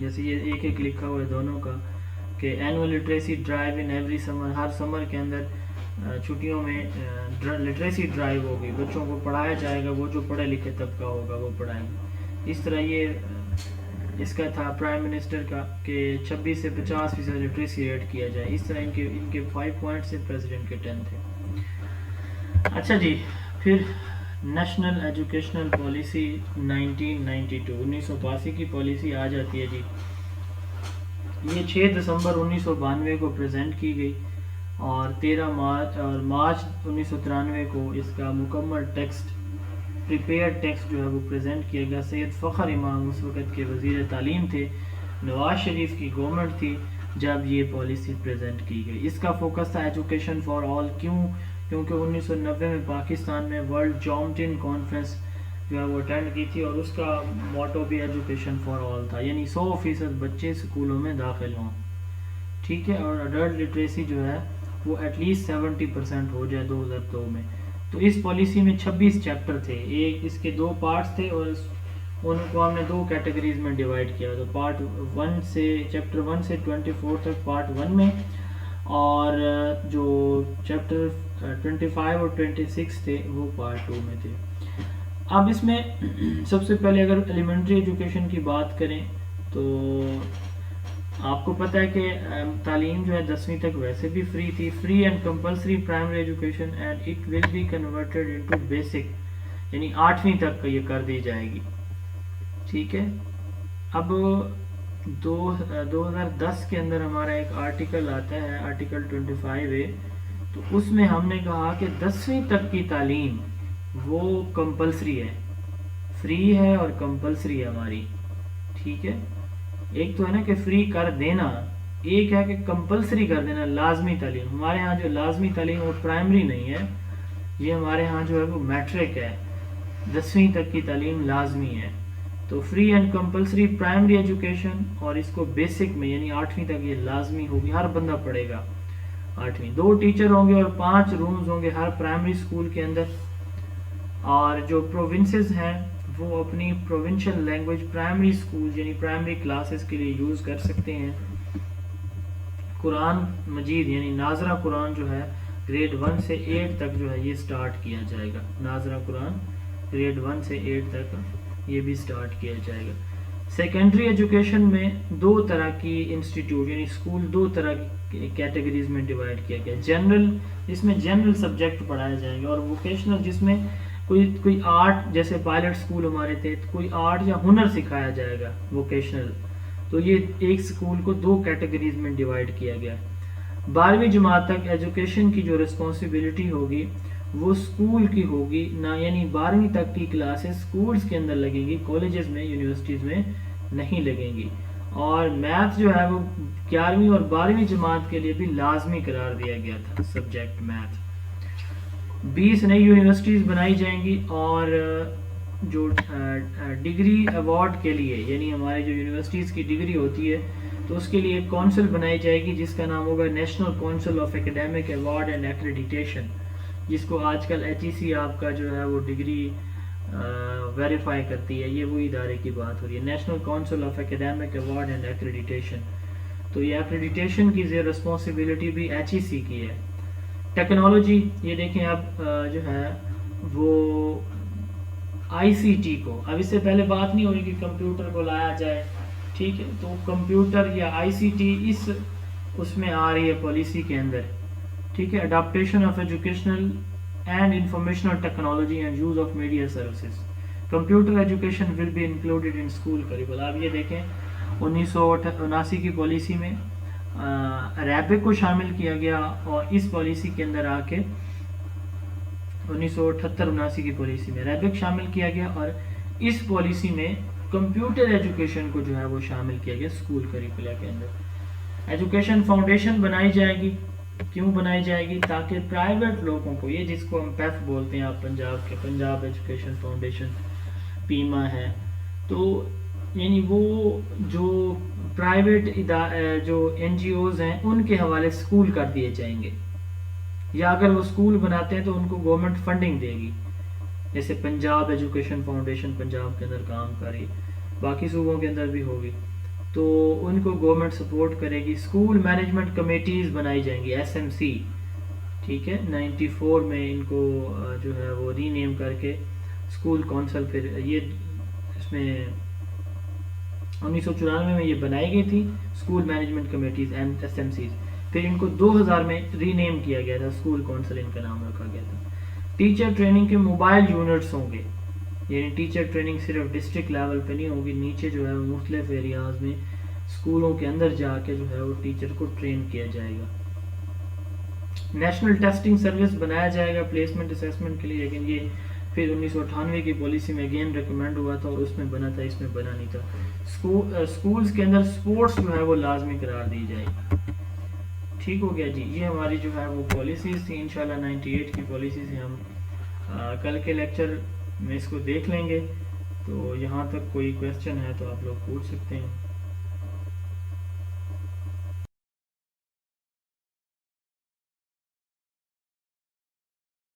جیسے یہ ایک ایک لکھا ہوا ہے دونوں کا کہ annual literacy drive in every summer, ہر سمر کے اندر چھٹیوں میں لٹریسی ڈرائیو ہوگی، بچوں کو پڑھایا جائے گا، وہ جو پڑھے لکھے طبقہ ہوگا وہ پڑھائیں گے. اس طرح یہ اس کا تھا پرائم منسٹر کا کہ 26 سے 50% لٹریسی ریٹ کیا جائے. اس طرح ان کے 5 پوائنٹ سے پریزیڈنٹ کے 10 تھے. اچھا جی، پھر نیشنل ایجوکیشنل پالیسی 1992 1982 کی پالیسی آ جاتی ہے جی. یہ 6 دسمبر 1992 کو پریزنٹ کی گئی اور 13 مارچ 1993 کو اس کا مکمل ٹیکسٹ ٹیکسٹ جو ہے وہ پریزنٹ کیا گیا. سید فخر امام اس وقت کے وزیر تعلیم تھے، نواز شریف کی گورنمنٹ تھی جب یہ پالیسی پریزنٹ کی گئی. اس کا فوکس تھا ایجوکیشن فار آل. کیونکہ 1990 میں پاکستان میں ورلڈ جامٹن کانفرنس جو ہے وہ اٹینڈ کی تھی اور اس کا موٹو بھی ایجوکیشن فار آل تھا، یعنی 100% بچے اسکولوں میں داخل ہوں. ٹھیک ہے، اور اڈلٹ لٹریسی جو ہے وہ ایٹ لیسٹ 70% ہو جائے 2002 میں. تو اس پالیسی میں 26 چیپٹر تھے. ایک اس کے 2 پارٹس تھے اور ان کو ہم نے 2 کیٹیگریز میں ڈیوائڈ کیا. تو پارٹ 1 سے چیپٹر 1 سے 24 تک پارٹ 1 میں، اور جو چیپٹر 25 اور 26 تھے وہ پارٹ 2 میں تھے. اب اس میں سب سے پہلے اگر ایلیمنٹری ایجوکیشن کی بات کریں تو آپ کو پتہ ہے کہ تعلیم جو ہے 10ویں تک ویسے بھی فری تھی. Free and compulsory primary education and it will be converted into basic, یعنی 8ویں تک یہ کر دی جائے گی. ٹھیک ہے. اب 2010 کے اندر ہمارا ایک آرٹیکل آتا ہے، آرٹیکل 25A. تو اس میں ہم نے کہا کہ 10ویں تک کی تعلیم وہ کمپلسری ہے، فری ہے اور کمپلسری ہے ہماری. ٹھیک ہے. ایک تو ہے نا کہ فری کر دینا، ایک ہے کہ کمپلسری کر دینا، لازمی تعلیم. ہمارے ہاں جو لازمی تعلیم وہ پرائمری نہیں ہے، یہ ہمارے ہاں جو ہے وہ میٹرک ہے. 10ویں تک کی تعلیم لازمی ہے. تو free and compulsory primary education, اور اس کو بیسک میں یعنی 8ویں تک یہ لازمی ہوگی، ہر بندہ پڑھے گا 8ویں. 2 ٹیچر ہوں گے اور 5 رومز ہوں گے ہر پرائمری اسکول کے اندر. اور جو پروونسز ہیں وہ اپنی پروونشل لینگویج پرائمری اسکول یعنی پرائمری کلاسز کے لیے یوز کر سکتے ہیں. قرآن مجید یعنی ناظرہ قرآن جو ہے گریڈ 1 سے 8 تک جو ہے یہ سٹارٹ کیا جائے گا. ناظرہ قرآن گریڈ 1 سے 8 تک یہ بھی سٹارٹ کیا جائے گا. سیکنڈری ایجوکیشن میں 2 طرح کی انسٹیٹیوٹ یعنی اسکول 2 طرح کی کیٹیگریز میں ڈیوائڈ کیا گیا. جنرل، جس میں جنرل سبجیکٹ پڑھائے جائیں گے، اور ووکیشنل جس میں کوئی آرٹ، جیسے پائلٹ اسکول ہمارے تھے، کوئی آرٹ یا ہنر سکھایا جائے گا ووکیشنل. تو یہ ایک اسکول کو 2 کیٹیگریز میں ڈیوائڈ کیا گیا. 12ویں جماعت تک ایجوکیشن کی جو رسپانسبلٹی ہوگی وہ اسکول کی ہوگی نہ، یعنی 12ویں تک کی کلاسز اسکولز کے اندر لگیں گی، کالجز میں یونیورسٹیز میں نہیں لگیں گی. اور میتھ جو ہے وہ 11ویں اور 12ویں جماعت کے لیے بھی لازمی قرار دیا گیا تھا سبجیکٹ میتھ. 20 نئی یونیورسٹیز بنائی جائیں گی، اور جو ڈگری ایوارڈ کے لیے یعنی ہمارے جو یونیورسٹیز کی ڈگری ہوتی ہے تو اس کے لیے ایک کونسل بنائی جائے گی جس کا نام ہوگا national council of academic award and accreditation, جس کو آج کل HEC آپ کا جو ہے وہ ڈگری ویریفائی کرتی ہے. یہ وہی ادارے کی بات ہو رہی ہے، national council of academic award and accreditation. تو یہ ایکریڈیٹیشن کی رسپانسبلٹی بھی HEC کی ہے. ٹیکنالوجی، یہ دیکھیں اب جو ہے وہ ICT کو، اب اس سے پہلے بات نہیں ہوئی کہ کمپیوٹر کو لایا جائے. ٹھیک ہے. تو کمپیوٹر یا ICT اس میں آ رہی ہے پالیسی کے اندر. ٹھیک ہے. Adaptation of educational and informational technology and use of media services. Computer education will be included in school curriculum. اب یہ دیکھیں 1979 کی پالیسی میں ریبک کو شامل کیا گیا، اور اس پالیسی کے اندر آ کے 1978-79 کی پالیسی میں ریبک شامل کیا گیا، اور اس پالیسی میں کمپیوٹر ایجوکیشن کو جو ہے وہ شامل کیا گیا اسکول کریکولا کے اندر. ایجوکیشن فاؤنڈیشن بنائی جائے گی. کیوں بنائی جائے گی؟ تاکہ پرائیویٹ لوگوں کو، یہ جس کو ہم پیف بولتے ہیں آپ پنجاب کے، پنجاب ایجوکیشن فاؤنڈیشن پیما ہے، تو یعنی وہ جو پرائیویٹ جو NGOز ہیں ان کے حوالے اسکول کر دیے جائیں گے، یا اگر وہ اسکول بناتے ہیں تو ان کو گورنمنٹ فنڈنگ دے گی. جیسے پنجاب ایجوکیشن فاؤنڈیشن پنجاب کے اندر کام کر رہی، باقی صوبوں کے اندر بھی ہوگی. تو ان کو گورنمنٹ سپورٹ کرے گی. اسکول مینجمنٹ کمیٹیز بنائی جائیں گی SMC, ٹھیک ہے. 94 میں ان کو جو ہے وہ ری نیم کر کے اسکول کونسل, پھر یہ اس میں 1994 میں یہ بنائی گئی تھی اسکول مینجمنٹ کمیٹیز SMCs. پھر ان کو 2000 میں ری نیم کیا گیا تھا, اسکول کونسل ان کا نام رکھا گیا تھا. ٹیچر ٹریننگ کے موبائل یونٹس ہوں گے, یعنی ٹیچر ٹریننگ صرف ڈسٹرکٹ لیول پہ نہیں ہوگی, نیچے جو ہے مختلف ایریاز میں اسکولوں کے اندر جا کے جو ہے وہ ٹیچر کو ٹرین کیا جائے گا. نیشنل ٹیسٹنگ سروس بنایا جائے گا پلیسمنٹ اسیسمنٹ کے لیے, لیکن یہ پھر 1998 کی پالیسی میں اگین ریکمینڈ ہوا تھا, اور اس میں بنا تھا, اس میں بنا نہیں تھا. اسکولز کے اندر سپورٹس جو ہے وہ لازمی قرار دی جائے گی. ٹھیک ہو گیا جی. یہ ہماری جو ہے وہ پالیسیز تھیں. انشاءاللہ 98 کی پالیسی سے ہم کل کے لیکچر میں اس کو دیکھ لیں گے. تو یہاں تک کوئی کویسچن ہے تو آپ لوگ پوچھ سکتے ہیں.